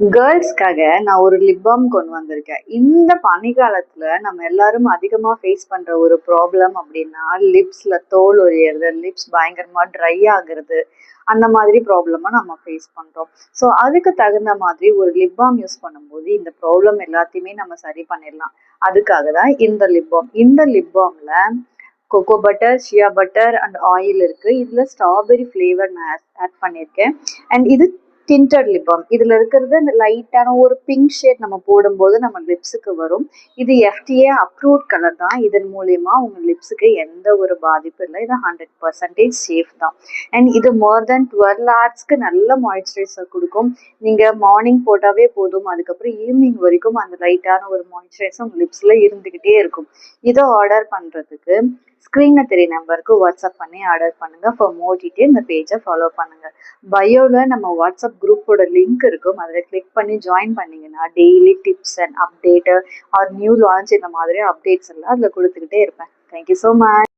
கேர்ள்ஸ்க்காக நான் ஒரு lip balm கொண்டு வந்திருக்கேன். இந்த பனிக்காலத்துல நம்ம எல்லாரும் அதிகமா ஃபேஸ் பண்ற ஒரு ப்ராப்ளம் அப்படின்னா, லிப்ஸ்ல தோல் உரியறது, லிப்ஸ் பயங்கரமா ட்ரை ஆகுறது, அந்த மாதிரி ப்ராப்ளமா நம்ம ஃபேஸ் பண்றோம். ஸோ அதுக்கு தகுந்த மாதிரி ஒரு லிப் பாம் யூஸ் பண்ணும்போது இந்த ப்ராப்ளம் எல்லாத்தையுமே நம்ம சரி பண்ணிடலாம். அதுக்காக தான் இந்த லிப் பாம். இந்த லிப் பாம்ல cocoa butter, shea butter and oil இருக்கு. இதுல ஸ்ட்ராபெரி ஃப்ளேவர் நான் ஆட் பண்ணியிருக்கேன். அண்ட் இது டிண்டட் லிப் பாம். இதுல இருக்கிறது இந்த லைட்டான ஒரு பிங்க் ஷேட் நம்ம போடும்போது நம்ம லிப்ஸுக்கு வரும். இது FDA அப்ரூவ்ட் கலர் தான். இதன் மூலியமா உங்க லிப்ஸுக்கு எந்த ஒரு பாதிப்பும் இல்லை. இது 100% சேஃப் தான். அண்ட் இது மோர் தென் 12 ஹவர்ஸ்க்கு நல்ல மாய்ஸ்சரைசர் கொடுக்கும். நீங்க மார்னிங் போட்டாவே போதும், அதுக்கப்புறம் ஈவினிங் வரைக்கும் அந்த லைட்டான ஒரு மாய்ஸ்சரைசர் உங்க லிப்ஸ்ல இருந்துகிட்டே இருக்கும். இதை ஆர்டர் பண்றதுக்கு ஸ்க்ரீன்ல தெரிய நம்பருக்கு வாட்ஸ்அப் பண்ணி ஆர்டர் பண்ணுங்க. ஃபார் மோர் டீட்டெயில் இந்த பேஜை ஃபாலோ பண்ணுங்க. பயோல நம்ம வாட்ஸ்அப் குரூப்போட லிங்க் இருக்கும். அதில் கிளிக் பண்ணி ஜாயின் பண்ணீங்கன்னா daily tips and update or new launch இந்த மாதிரி அப்டேட்ஸ் எல்லாம் அதில் கொடுத்துக்கிட்டே இருப்பேன். Thank you so much.